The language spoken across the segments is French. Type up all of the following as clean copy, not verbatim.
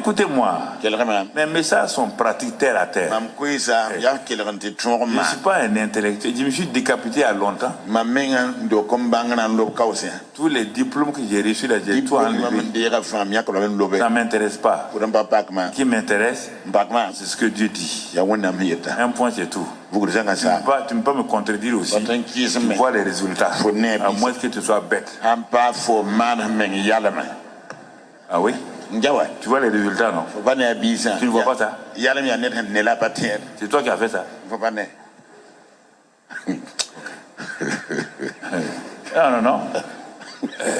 Écoutez-moi, mes messages sont pratiques terre à terre. Je ne suis pas un intellectuel. Je me suis décapité à longtemps. Tous les diplômes que j'ai reçus, j'ai tout enlevé. Ça ne m'intéresse pas. Qui m'intéresse, c'est ce que Dieu dit. Un point, c'est tout. Tu ne peux pas me contredire aussi. Tu vois les résultats. À moins que tu sois bête. Ah oui? Tu vois les résultats, non? Tu ne vois pas ça? C'est toi qui as fait ça? Non, non, non.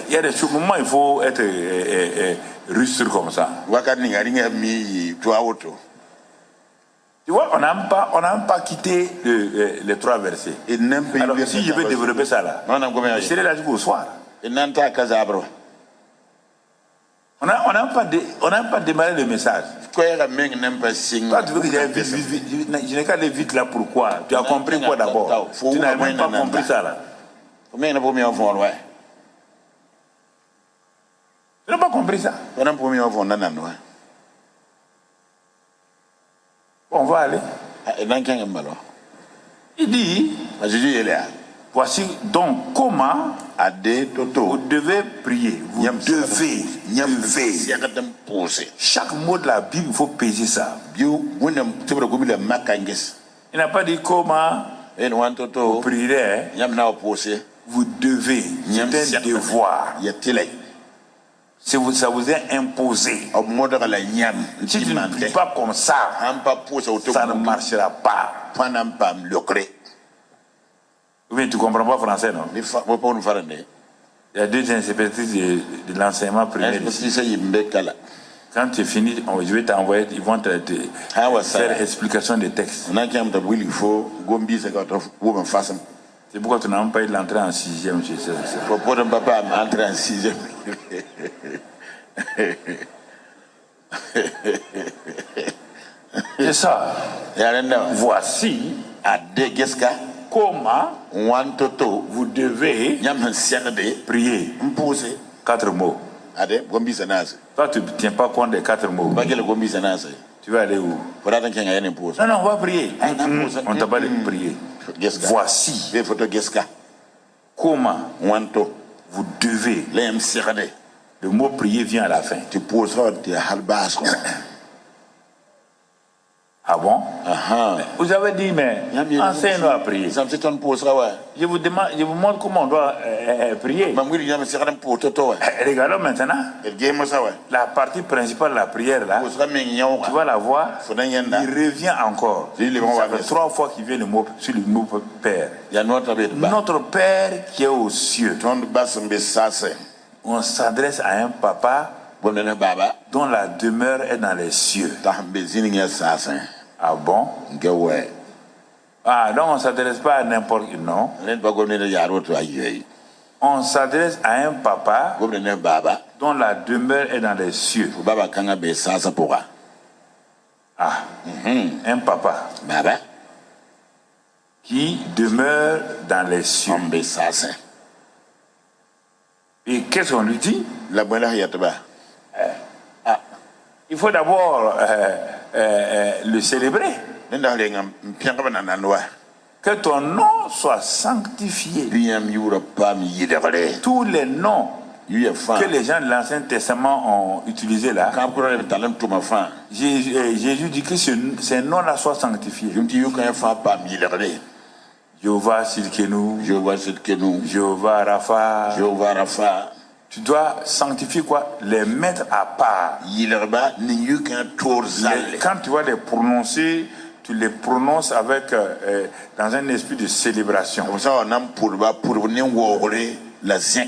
Il y a des moments où il faut être rustre comme ça. Tu vois, on n'a même pas quitté les 3 versets. Alors, si je veux développer ça là, je serai là jusqu'au soir. On n'a pas démarré le message. Toi, tu veux que j'aille vite. Je n'ai qu'à aller vite là, pourquoi? Tu as compris quoi d'abord? Tu n'as même pas compris ça là. Tu n'as pas compris ça. On va aller. Il dit, voici donc comment vous devez prier. Vous devez. Chaque mot de la Bible, il faut peser ça. Il n'a pas dit comment vous prierez. Vous devez. C'est un devoir. Ça vous est imposé. Si tu ne pries pas comme ça, ça ne marchera pas. Oui, tu ne comprends pas français, non? Il y a 2 inspectrices de l'enseignement primaire ici. Quand tu es fini, je vais t'envoyer, ils vont te faire explication des textes. C'est pourquoi tu n'as même pas eu l'entrée en 6e chez ça. C'est ça. Voici comment vous devez prier. 4 mots. Toi, tu ne tiens pas compte des 4 mots. Tu vas aller où? Non, non, on va prier. On t'a pas dit de prier. Voici comment vous devez. Le mot prier vient à la fin. Ah bon? Vous avez dit, mais enseigne-nous à prier. Je vous montre comment on doit prier. Regardons maintenant. La partie principale de la prière, là, tu vas la voir. Il revient encore. Ça fait 3 fois qu'il vient sur le mot Père. Notre Père qui est aux cieux. On s'adresse à un papa dont la demeure est dans les cieux. Ah bon? Ah, donc on ne s'adresse pas à n'importe qui, non? On s'adresse à un papa dont la demeure est dans les cieux. Ah, un papa qui demeure dans les cieux. Et qu'est-ce qu'on lui dit? Il faut d'abord le célébrer. Que ton nom soit sanctifié. Tous les noms que les gens de l'Ancien Testament ont utilisés là, Jésus dit que ces noms-là soient sanctifiés. Jéhovah Sidkenu, Jéhovah Rapha. Tu dois sanctifier quoi? Les mettre à part. Quand tu vas les prononcer, tu les prononces avec dans un esprit de célébration.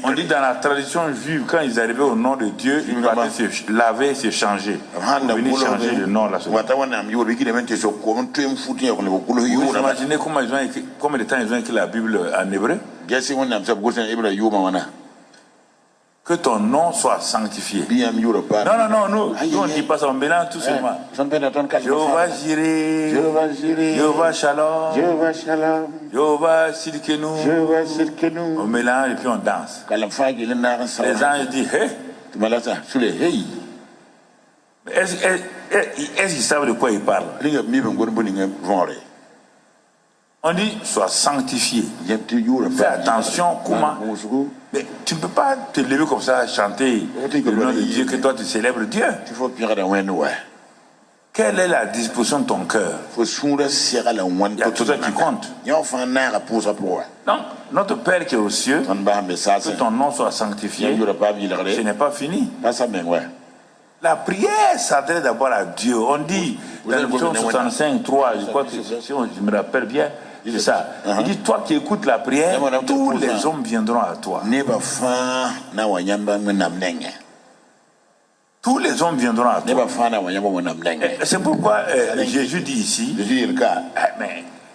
On dit dans la tradition juive, quand ils arrivaient au nom de Dieu, ils partaient se laver et se changer. Pour venir changer le nom là. Vous imaginez combien de temps ils ont écrit la Bible en hébreu? Que ton nom soit sanctifié. Non, nous on ne dit pas ça, on mélange tout seulement. Jéhovah Jireh, Jéhovah Shalom, Jéhovah Sidkenu. On mélange et puis on danse. Les anges disent hey. Est-ce qu'ils savent de quoi ils parlent? On dit, sois sanctifié. Fais attention, comment. Mais tu ne peux pas te lever comme ça, chanter le nom de Dieu, que toi tu célèbres Dieu. Quelle est la disposition de ton cœur? Il y a tout ça qui compte. Donc, notre Père qui est aux cieux, que ton nom soit sanctifié, ce n'est pas fini. La prière s'adresse d'abord à Dieu. On dit, dans le psaume 65, 3, je crois que si je me rappelle bien, c'est ça. Il dit, toi qui écoutes la prière, tous les hommes viendront à toi. Tous les hommes viendront à toi. C'est pourquoi Jésus dit ici,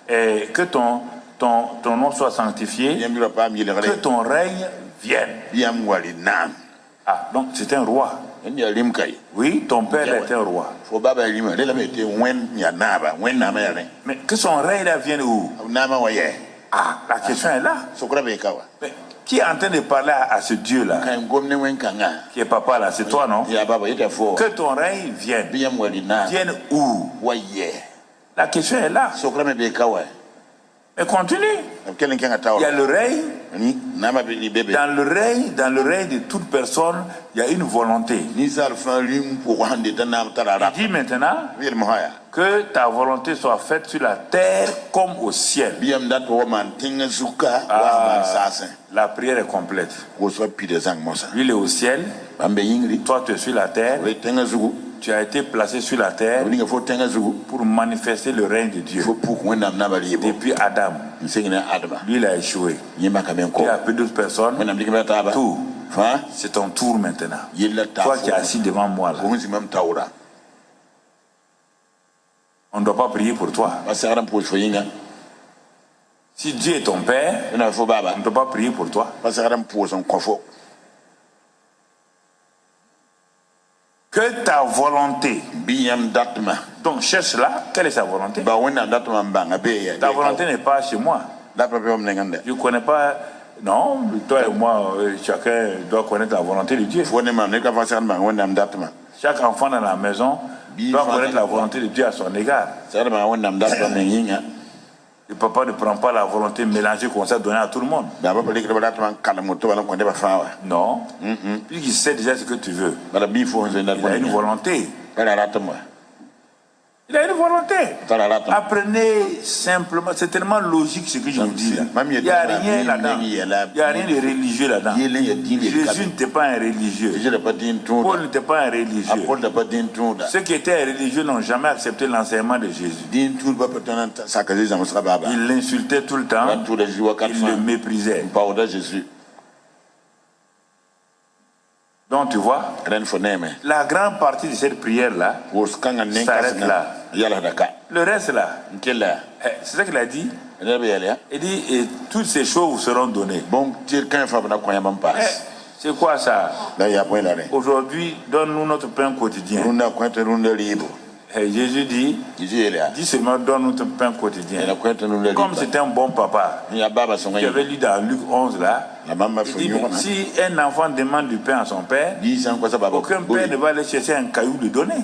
que ton nom soit sanctifié, que ton règne vienne. Ah, donc c'est un roi. Oui, ton père est un roi. Mais que son règne vienne où? Ah, la question est là. Mais qui est en train de parler à ce Dieu-là? Qui est papa là? C'est toi, non? Que ton règne vienne. Vienne où? La question est là. Mais continue. Il y a le règne. Dans le règne de toute personne, il y a une volonté. Il dit maintenant que ta volonté soit faite sur la terre comme au ciel. La prière est complète. Lui, il est au ciel. Toi, tu es sur la terre. Tu as été placé sur la terre pour manifester le règne de Dieu. Depuis Adam. Lui, il a échoué. Il y a peu d'autres personnes. Tout. C'est ton tour maintenant. Toi qui es assis devant moi là. On ne doit pas prier pour toi. Si Dieu est ton père, on ne doit pas prier pour toi. Que ta volonté. Donc cherche là, quelle est sa volonté? Ta volonté n'est pas chez moi. Je ne connais pas. Non, toi et moi, chacun doit connaître la volonté de Dieu. Chaque enfant dans la maison doit connaître la volonté de Dieu à son égard. Le papa ne prend pas la volonté mélangée comme ça, donnée à tout le monde. Non. Puisqu'il sait déjà ce que tu veux. Il a une volonté. Il a une volonté. Apprenez simplement. C'est tellement logique ce que je vous dis là. Il n'y a rien là-dedans. Il n'y a rien de religieux là-dedans. Jésus n'était pas un religieux. Paul n'était pas un religieux. Ceux qui étaient religieux n'ont jamais accepté l'enseignement de Jésus. Ils l'insultaient tout le temps. Ils le méprisaient. Donc tu vois, la grande partie de cette prière-là s'arrête là. Le reste là, c'est ça qu'il a dit. Il dit, et toutes ces choses vous seront données. C'est quoi ça? Aujourd'hui, donne-nous notre pain quotidien. Jésus dit, dis seulement donne notre pain quotidien. Comme c'était un bon papa, qui avait lu dans Luc 11 là, il dit, si un enfant demande du pain à son père, aucun père ne va aller chercher un caillou lui donner.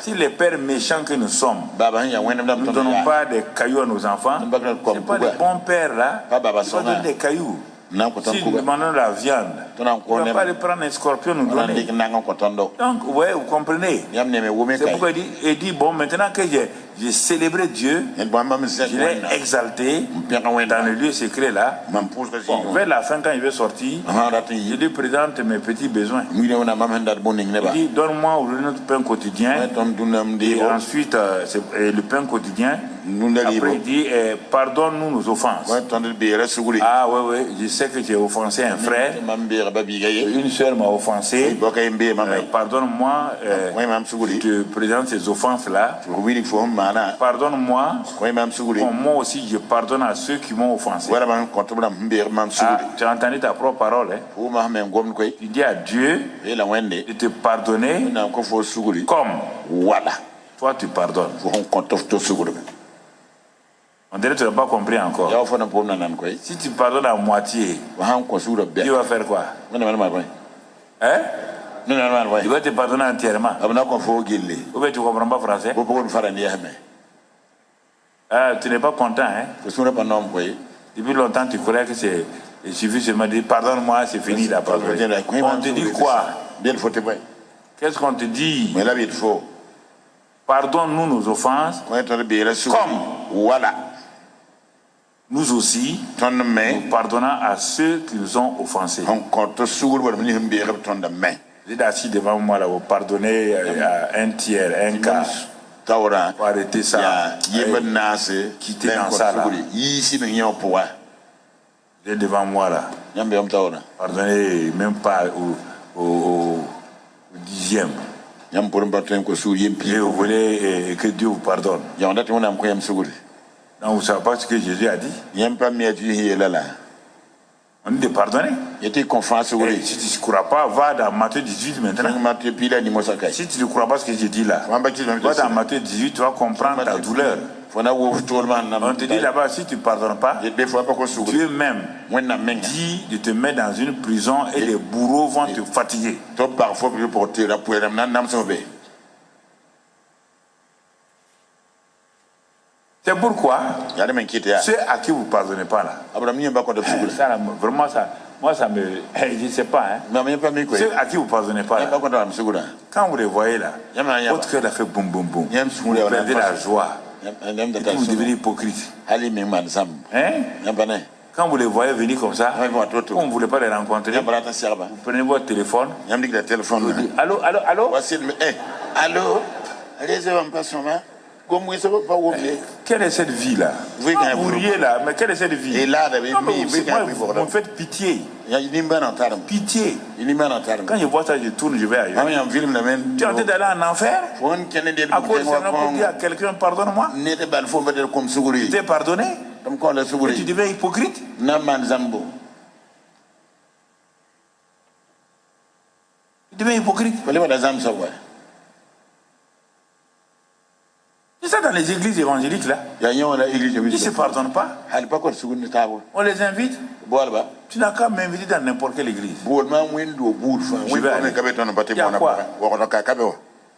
Si les pères méchants que nous sommes, nous ne donnons pas des cailloux à nos enfants, ce n'est pas les bons pères là qui vont donner des cailloux. Si nous demandons la viande, on ne va pas aller prendre un scorpion nous donner. Donc, ouais, vous comprenez. C'est pourquoi il dit, bon, maintenant que j'ai célébré Dieu, je l'ai exalté dans le lieu secret là. Bon, vers la fin, quand il veut sortir, je lui présente mes petits besoins. Il dit, donne-moi aujourd'hui notre pain quotidien. Et ensuite, le pain quotidien. Après, il dit, pardonne-nous nos offenses. Ah, ouais, je sais que j'ai offensé un frère. Une soeur m'a offensé. Pardonne-moi, je te présente ces offenses-là. Pardonne-moi. Moi aussi, je pardonne à ceux qui m'ont offensé. Ah, tu as entendu ta propre parole. Tu dis à Dieu de te pardonner comme toi tu pardonnes. On dirait que tu n'as pas compris encore. Si tu pardonnes à moitié, tu vas faire quoi? Hein? Il va te pardonner entièrement. Ou bien tu ne comprends pas français. Tu n'es pas content, hein? Depuis longtemps, tu croyais que c'est... Il suffit seulement de dire pardonne-moi, c'est fini la pardon. On te dit quoi? Qu'est-ce qu'on te dit? Pardonne-nous nos offenses, comme nous aussi, nous pardonnons à ceux qui nous ont offensés. Vous êtes assis devant moi là, vous pardonnez à un tiers, un quart. Pour arrêter ça, quitter dans ça là. Vous êtes devant moi là. Pardonnez même pas au dixième. Et vous voulez que Dieu vous pardonne. Non, vous ne savez pas ce que Jésus a dit. On dit de pardonner. Et si tu ne crois pas, va dans Matthieu 18 maintenant. Si tu ne crois pas ce que j'ai dit là, va dans Matthieu 18, tu vas comprendre ta douleur. On te dit là-bas, si tu ne pardonnes pas, Dieu même dit de te mettre dans une prison et les bourreaux vont te fatiguer. C'est pourquoi ceux à qui vous ne pardonnez pas là, ça, vraiment ça, moi ça me... Je ne sais pas, hein. Ceux à qui vous ne pardonnez pas là, quand vous les voyez là, votre cœur a fait boum boum boum. Vous perdez la joie. Et puis vous devenez hypocrite. Hein? Quand vous les voyez venir comme ça, on ne voulait pas les rencontrer, vous prenez votre téléphone, vous dites allô, allô, allô? Allô? Quelle est cette vie là? Vous riez là, mais quelle est cette vie? Vous me faites pitié. Pitié. Quand je vois ça, je tourne, je vais ailleurs. Tu es en train d'aller en enfer à cause de ça pour dire à quelqu'un pardonne-moi. Tu t'es pardonné et tu deviens hypocrite. Tu deviens hypocrite. C'est ça dans les églises évangéliques là. Ils ne se pardonnent pas. On les invite. Tu n'as qu'à m'inviter dans n'importe quelle église. Je vais aller. Il y a quoi?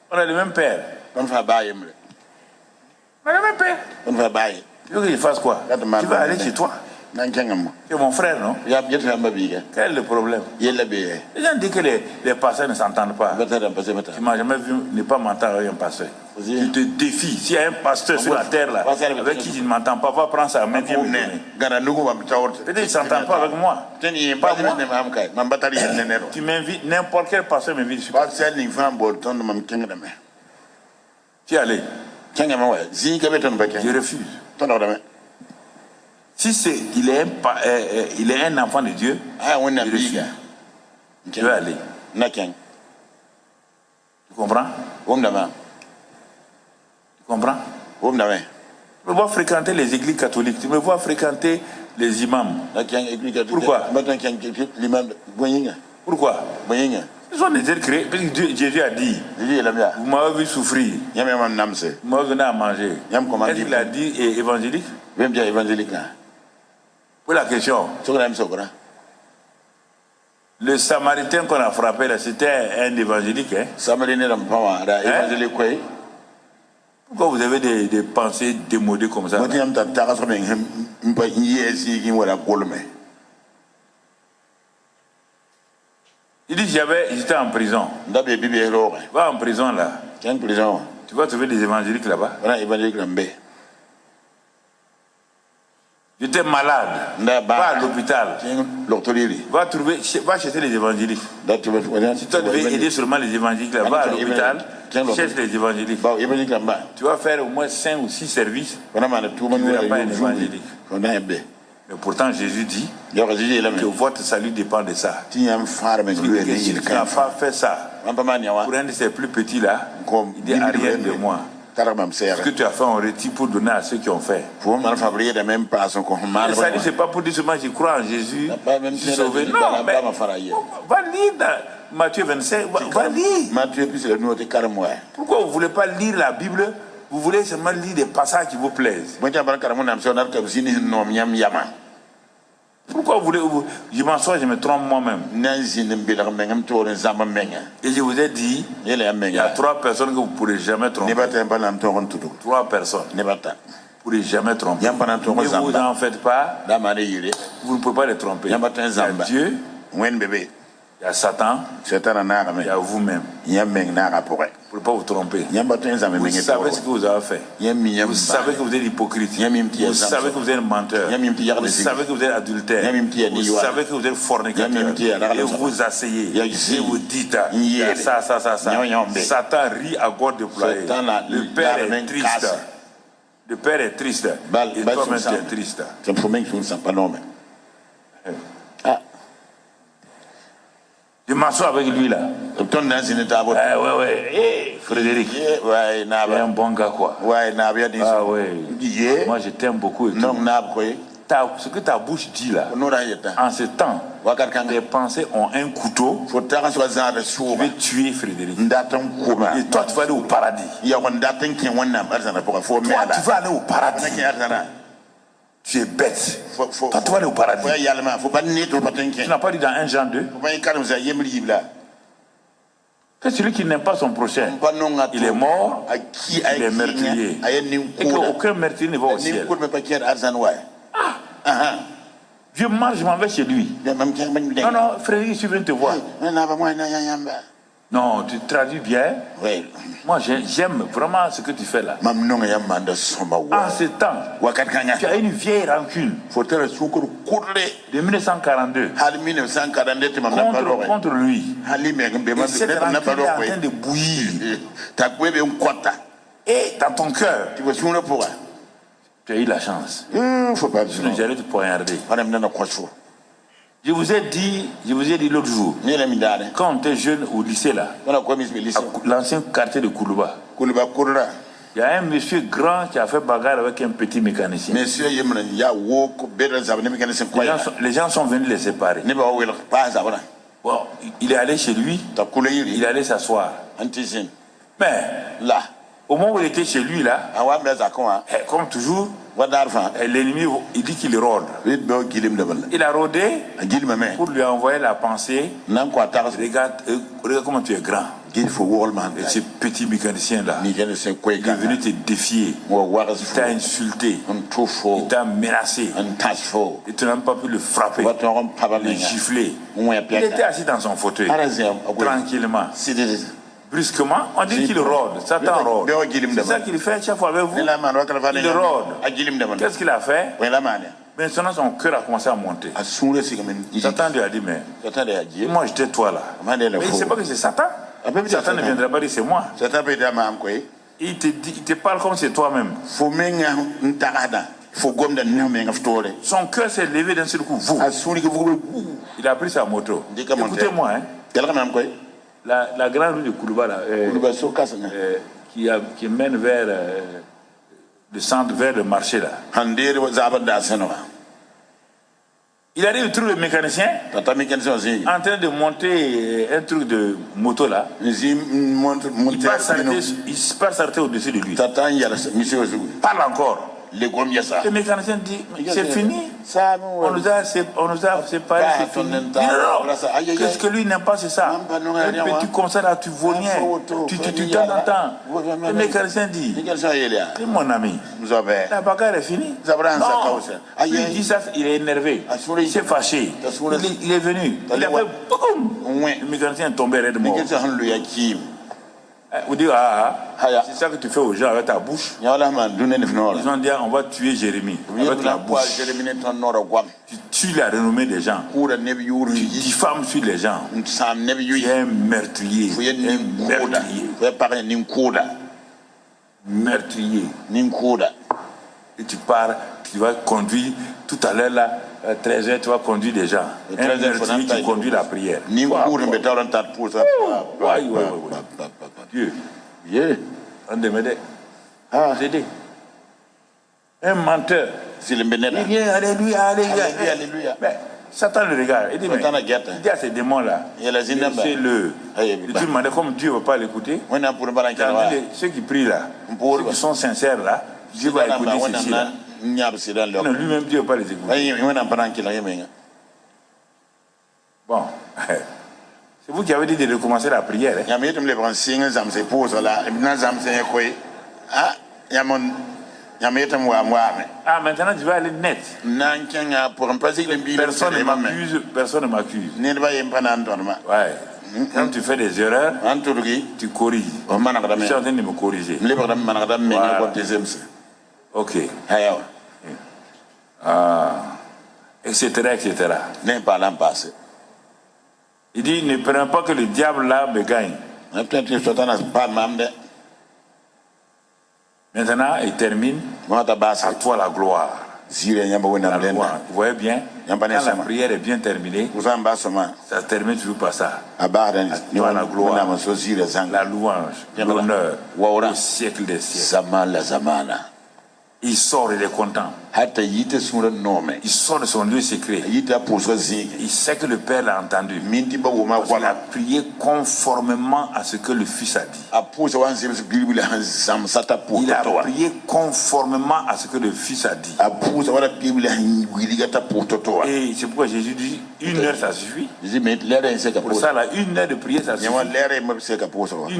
On a le même père. On a le même père. Tu veux que je fasse quoi? Tu vas aller chez toi. C'est mon frère, non? Quel est le problème? Les gens disent que les pasteurs ne s'entendent pas. Tu m'as jamais vu ne pas m'entendre avec un pasteur. Je te défie. S'il y a un pasteur sur la terre là, avec qui je ne m'entends pas, va prendre sa main. Peut-être qu'il ne s'entend pas avec moi. Pas moi. Tu m'invites, n'importe quel pasteur m'invite. Tu es allé. Je refuse. Si il est un enfant de Dieu, je refuse. Je vais aller. Tu comprends? Tu comprends? Tu me vois fréquenter les églises catholiques, tu me vois fréquenter les imams. Pourquoi? Pourquoi? Ils sont des êtres créés, parce que Jésus a dit, vous m'avez vu souffrir, vous m'avez venu à manger. Est-ce qu'il a dit évangélique? Pour la question, le Samaritain qu'on a frappé là, c'était un évangélique, hein? Pourquoi vous avez des pensées démodées comme ça? Il dit j'étais en prison. Va en prison là. Tu vas trouver des évangéliques là-bas. J'étais malade. Va à l'hôpital. Va chercher les évangéliques. Si tu devais aider seulement les évangéliques là, va à l'hôpital. Cherche les évangéliques. Tu vas faire au moins 5 ou 6 services. Tu ne verras pas un évangélique. Mais pourtant Jésus dit que votre salut dépend de ça. Si tu n'as pas fait ça pour un de ces plus petits là, il dit arrière de moi. Ce que tu as fait en retire pour donner à ceux qui ont fait. Le salut, c'est pas pour dire seulement je crois en Jésus, je suis sauvé. Non, mais va lire dans Matthieu 25, va lire. Pourquoi vous ne voulez pas lire la Bible? Vous voulez seulement lire des passages qui vous plaisent. Pourquoi voulez-vous? Je m'assois, je me trompe moi-même. Et je vous ai dit, il y a 3 personnes que vous ne pourrez jamais tromper. 3 personnes. Vous ne pourrez jamais tromper. Ne vous en faites pas. Vous ne pouvez pas les tromper. Il y a Dieu. Il y a Satan, il y a vous-même. Vous ne pouvez pas vous tromper. Vous savez ce que vous avez fait. Vous savez que vous êtes hypocrite. Vous savez que vous êtes menteur. Vous savez que vous êtes adultère. Vous savez que vous êtes fornicateur. Et vous vous asseyez. Et vous dites, il y a ça. Satan rit à gorge déployée. Le Père est triste. Le Père est triste. Et toi-même tu es triste. Je m'assois avec lui là. Ouais. Frédéric. Il est un bon gars quoi. Ah ouais. Moi je t'aime beaucoup. Ce que ta bouche dit là, en ce temps, tes pensées ont un couteau. Tu veux tuer Frédéric. Et toi tu vas aller au paradis. Toi tu vas aller au paradis. Tu es bête. Toi, tu vas aller au paradis. Tu n'as pas dit dans 1 Jean 2 que celui qui n'aime pas son prochain, il est mort, il est meurtrier. Et qu'aucun meurtrier ne va au ciel. Je marche, je m'en vais chez lui. Non, Frédéric, je suis venu te voir. Non, tu traduis bien. Oui. Moi, j'aime vraiment ce que tu fais là. En ce temps, tu as une vieille rancune de 1942 contre lui. Et cette rancune est en train de bouillir. Et dans ton cœur, tu as eu la chance. J'allais te poignarder. Je vous ai dit l'autre jour, quand on était jeune au lycée là, l'ancien quartier de Koulouba, il y a un monsieur grand qui a fait bagarre avec un petit mécanicien. Les gens sont venus les séparer. Bon, il est allé chez lui, il est allé s'asseoir. Mais là, au moment où il était chez lui là, comme toujours, l'ennemi, il dit qu'il rôde. Il a rôdé pour lui envoyer la pensée. Regarde comment tu es grand. Et ce petit mécanicien là, il est venu te défier. Il t'a insulté. Il t'a menacé. Et tu n'as même pas pu le frapper, le gifler. Il était assis dans son fauteuil, tranquillement. Brusquement, on dit qu'il rôde, Satan rôde. C'est ça qu'il fait chaque fois avec vous. Il rôde. Qu'est-ce qu'il a fait? Maintenant, son cœur a commencé à monter. Satan lui a dit, mais moi j'étais toi là. Mais il ne sait pas que c'est Satan. Satan ne viendra pas dire c'est moi. Il te parle comme c'est toi-même. Son cœur s'est levé d'un seul coup. Il a pris sa moto. Écoutez-moi, la grande rue de Koulouba là, qui mène vers le centre, vers le marché là. Il arrive, il trouve le mécanicien en train de monter un truc de moto là. Il passe s'arrêter au-dessus de lui. Parle encore. Le mécanicien dit, c'est fini. On nous a séparés, c'est fini. Qu'est-ce que lui n'aime pas, c'est ça. Un petit comme ça là, tu voliens, tu t'entends. Le mécanicien dit, c'est mon ami, la bagarre est finie. Non, il dit ça, il est énervé, il s'est fâché, il est venu, il a fait boum. Le mécanicien est tombé raide mort. Vous dites, c'est ça que tu fais aux gens avec ta bouche. Ils ont dit, on va tuer Jérémie avec la bouche. Tu tues la renommée des gens. Tu diffames sur les gens. Tu es un meurtrier. Meurtrier. Et tu pars, tu vas conduire tout à l'heure là. 13h, tu vas conduire des gens. Un meurtrier qui conduit la prière. Dieu, on demande aider. Un menteur. Il vient, alléluia. Mais Satan le regarde. Il dit, mais il dit à ces démons-là, laissez-le. Et tu demandes comme Dieu ne veut pas l'écouter. Ceux qui prient là, ceux qui sont sincères là, Dieu va écouter ceci là. Non, lui-même Dieu ne veut pas les écouter. Bon. C'est vous qui avez dit de recommencer la prière. Ah, maintenant tu vas aller net. Personne ne m'accuse. Ouais. Quand tu fais des erreurs, tu corriges. Je suis en train de me corriger. Voilà. Ok. Etc. Il dit, ne prenez pas que le diable là me gagne. Maintenant, il termine. À toi la gloire. Vous voyez bien, quand la prière est bien terminée, ça se termine toujours par ça. À toi la gloire, la louange, l'honneur, au siècle des siècles. Il sort, il est content. Il sort de son lieu secret. Il sait que le Père l'a entendu. Il a prié conformément à ce que le Fils a dit. Il a prié conformément à ce que le Fils a dit. Et c'est pourquoi Jésus dit 1 heure ça suffit. Pour ça, là, 1 heure de prière ça suffit. 1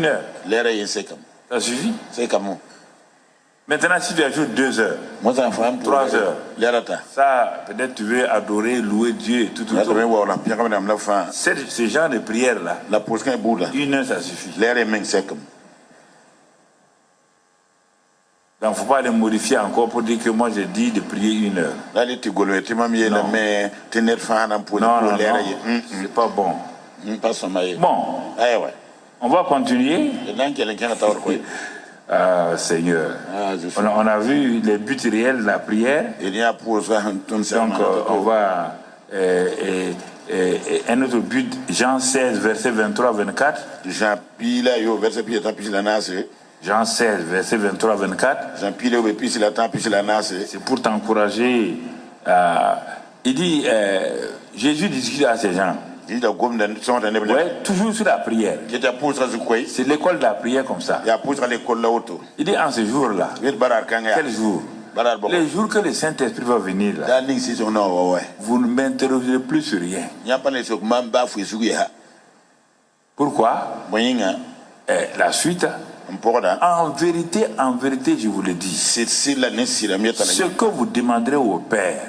heure. Ça suffit. Maintenant, si tu ajoutes 2 heures, 3 heures, ça, peut-être tu veux adorer, louer Dieu et tout. Ce genre de prière-là, 1 heure, ça suffit. Donc, il ne faut pas les modifier encore pour dire que moi, j'ai dit de prier 1 heure. Non, c'est pas bon. Bon, on va continuer. Seigneur, on a vu les buts réels de la prière. Donc on va un autre but, Jean 16 verset 23-24. Jean 16 verset 23-24. C'est pour t'encourager. Il dit, Jésus discute à ces gens. Ouais, toujours sur la prière. C'est l'école de la prière comme ça. Il dit en ce jour-là. Quel jour? Les jours que le Saint-Esprit va venir là, vous ne m'interrogerez plus sur rien. Pourquoi? La suite. En vérité, je vous le dis. Ce que vous demanderez au Père,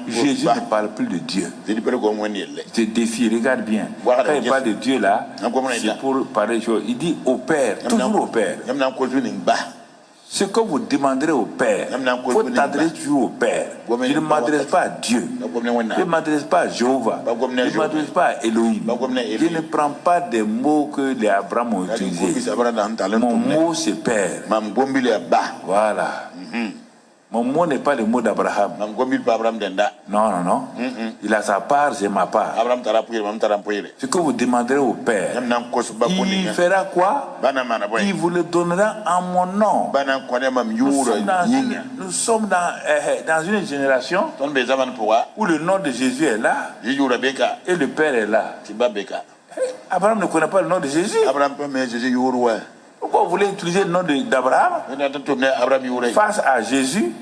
Jésus ne parle plus de Dieu. Je te défie, regarde bien. Quand il parle de Dieu là, c'est pour parler de choses. Il dit au Père, toujours au Père. Ce que vous demanderez au Père, il faut t'adresser toujours au Père. Je ne m'adresse pas à Dieu. Je ne m'adresse pas à Jéhovah. Je ne m'adresse pas à Elohim. Je ne prends pas des mots que les Abraham ont utilisés. Mon mot, c'est Père. Voilà. Mon mot n'est pas le mot d'Abraham. Non. Il a sa part, j'ai ma part. Ce que vous demanderez au Père, il fera quoi? Il vous le donnera en mon nom. Nous sommes dans une génération où le nom de Jésus est là et le Père est là. Abraham ne connaît pas le nom de Jésus. Pourquoi vous voulez utiliser le nom d'Abraham face à Jésus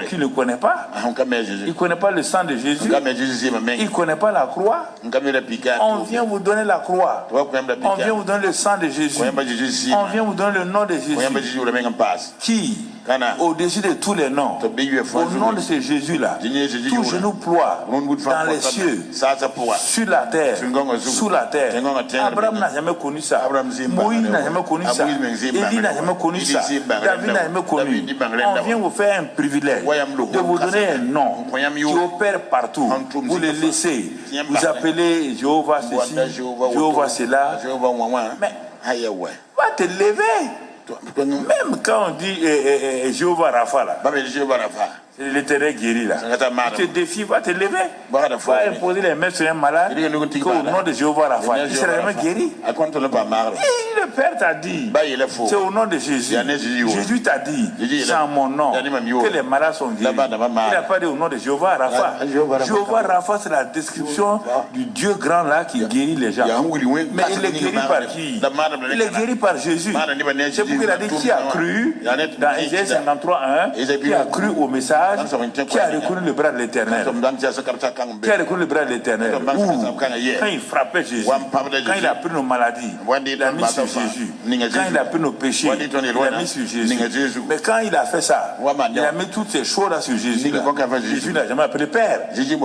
qui ne connaît pas? Il ne connaît pas le sang de Jésus. Il ne connaît pas la croix. On vient vous donner la croix. On vient vous donner le sang de Jésus. On vient vous donner le nom de Jésus qui, au-dessus de tous les noms, au nom de ce Jésus-là, tout genou ploie dans les cieux, sur la terre, sous la terre. Abraham n'a jamais connu ça. Moïse n'a jamais connu ça. Élie n'a jamais connu ça. David n'a jamais connu. On vient vous faire un privilège de vous donner un nom qui opère partout. Vous le laissez. Vous appelez Jéhovah ceci, Jéhovah cela. Mais va te lever. Même quand on dit Jéhovah Rapha là. C'est l'Éternel guéri là. Tu te défies, va te lever. Va imposer les mains sur un malade. Qu'au nom de Jéhovah Rapha, il sera jamais guéri. Le Père t'a dit, c'est au nom de Jésus. Jésus t'a dit, c'est en mon nom que les malades sont guéris. Il n'a pas dit au nom de Jéhovah Rapha. Jéhovah Rapha, c'est la description du Dieu grand là qui guérit les gens. Mais il est guéri par qui? Il est guéri par Jésus. C'est pourquoi il a dit qui a cru dans Isaïe 53:1, qui a cru au message courage, qui a reconnu le bras de l'Éternel. Qui a reconnu le bras de l'Éternel. Quand il frappait Jésus, quand il a pris nos maladies, il a mis sur Jésus. Quand il a pris nos péchés, il a mis sur Jésus. Mais quand il a fait ça, il a mis toutes ces choses-là sur Jésus. Jésus n'a jamais appelé Père. Il a dit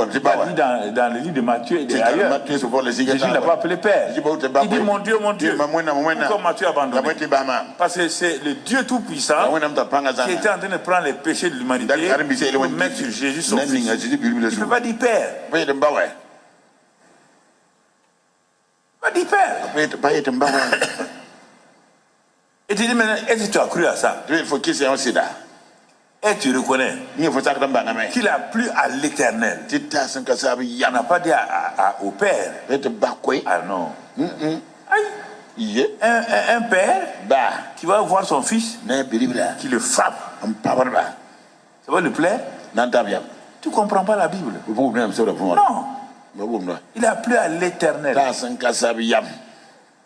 dans le livre de Matthieu et ailleurs, Jésus n'a pas appelé Père. Il dit mon Dieu, pourquoi m'as-tu abandonné? Parce que c'est le Dieu Tout-Puissant qui était en train de prendre les péchés de l'humanité pour mettre sur Jésus son fils. Il ne peut pas dire Père. Il ne peut pas dire Père. Et tu dis maintenant, est-ce que tu as cru à ça? Et tu reconnais qu'il a plu à l'Éternel. Il n'a pas dit au Père. Ah non. Un père qui va voir son fils, qui le frappe, ça va lui plaire? Tu ne comprends pas la Bible. Non. Il a plu à l'Éternel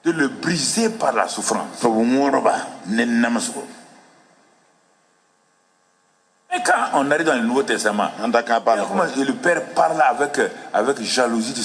de le briser par la souffrance. Et quand on arrive dans le Nouveau Testament, le Père parle avec jalousie de